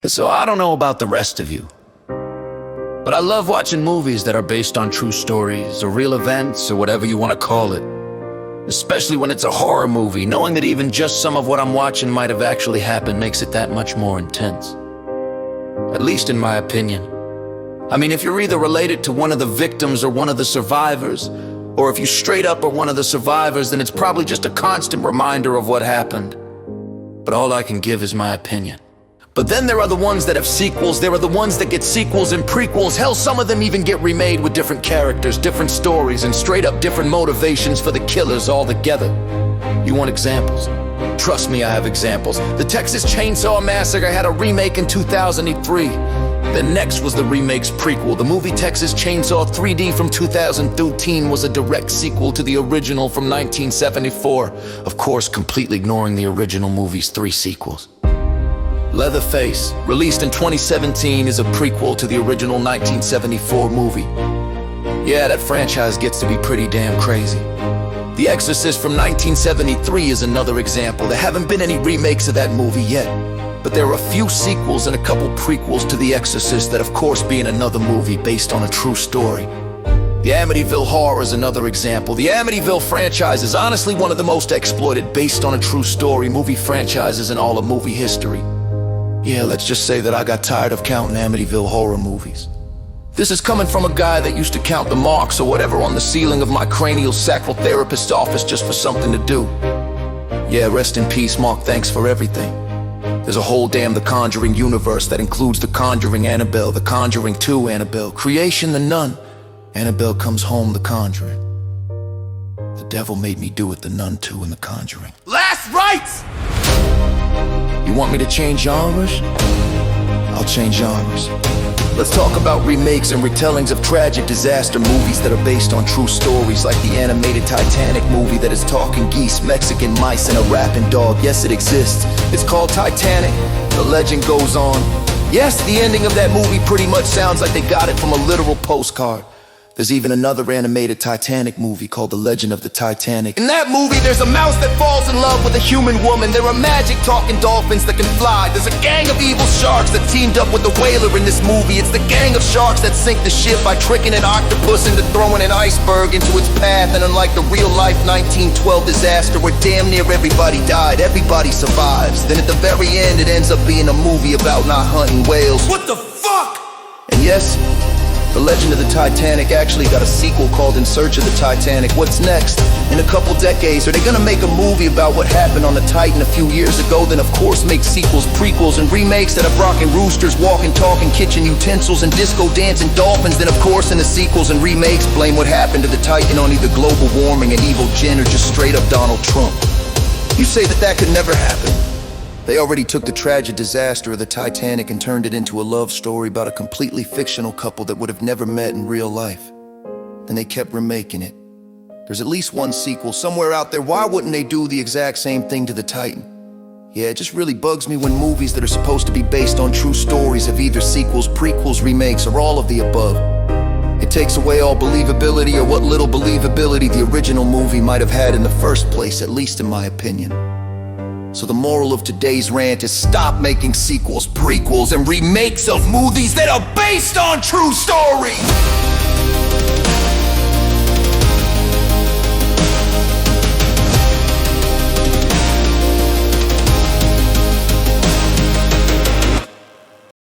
So I don't know about the rest of you, but I love watching movies that are based on true stories or real events or whatever you want to call it. Especially when it's a horror movie, knowing that even just some of what I'm watching might have actually happened makes it that much more intense. At least in my opinion. I mean, if you're either related to one of the victims or one of the survivors, or if you straight up are one of the survivors, then it's probably just a constant reminder of what happened. But all I can give is my opinion. But then there are the ones that have sequels, there are the ones that get sequels and prequels. Hell, some of them even get remade with different characters, different stories, and straight up different motivations for the killers all together. You want examples? Trust me, I have examples. The Texas Chainsaw Massacre had a remake in 2003. Then next was the Remakes prequel. The movie Texas Chainsaw 3D from 2013 was a direct sequel to the original from 1974. Of course, completely ignoring the original movie's 3 sequels. Leatherface, released in 2017, is a prequel to the original 1974 movie. Yeah, that franchise gets to be pretty damn crazy. The Exorcist from 1973 is another example. There haven't been any remakes of that movie yet, but there are a few sequels and a couple prequels to The Exorcist that of course being another movie based on a true story. The Amityville Horror is another example. The Amityville franchise is honestly one of the most exploited based on a true story movie franchises in all of movie history. Yeah, let's just say that I got tired of counting Amityville horror movies. This is coming from a guy that used to count the marks or whatever on the ceiling of my cranial sacral therapist's office just for something to do. Yeah, rest in peace, Mark, thanks for everything. There's a whole damn The Conjuring universe that includes The Conjuring Annabelle, The Conjuring 2 Annabelle, Creation the Nun, Annabelle Comes Home The Conjuring. The devil made me do it, The Nun 2 and The Conjuring. Last rites! You want me to change genres? I'll change genres. Let's talk about remakes and retellings of tragic disaster movies that are based on true stories, like the animated Titanic movie that is talking geese, Mexican mice, and a rapping dog. Yes, it exists. It's called Titanic. The legend goes on. Yes, the ending of that movie pretty much sounds like they got it from a literal postcard. There's even another animated Titanic movie called The Legend of the Titanic. In that movie, there's a mouse that falls in love with a human woman. There are magic talking dolphins that can fly. There's a gang of evil sharks that teamed up with the whaler in this movie. It's the gang of sharks that sink the ship by tricking an octopus into throwing an iceberg into its path. And unlike the real-life 1912 disaster where damn near everybody died, everybody survives. Then at the very end, it ends up being a movie about not hunting whales. What the fuck? And yes, The Legend of the Titanic actually got a sequel called In Search of the Titanic. What's next? In a couple decades, are they gonna make a movie about what happened on the Titan a few years ago? Then of course make sequels, prequels, and remakes that have rocking roosters, walking, talking, kitchen utensils, and disco dancing dolphins. Then of course in the sequels and remakes, blame what happened to the Titan on either global warming, an evil Jinn, or just straight up Donald Trump. You say that could never happen. They already took the tragic disaster of the Titanic and turned it into a love story about a completely fictional couple that would have never met in real life. Then they kept remaking it. There's at least one sequel somewhere out there. Why wouldn't they do the exact same thing to the Titan? Yeah, it just really bugs me when movies that are supposed to be based on true stories have either sequels, prequels, remakes, or all of the above. It takes away all believability, or what little believability the original movie might have had in the first place, at least in my opinion. So the moral of today's rant is stop making sequels, prequels, and remakes of movies that are based on true stories!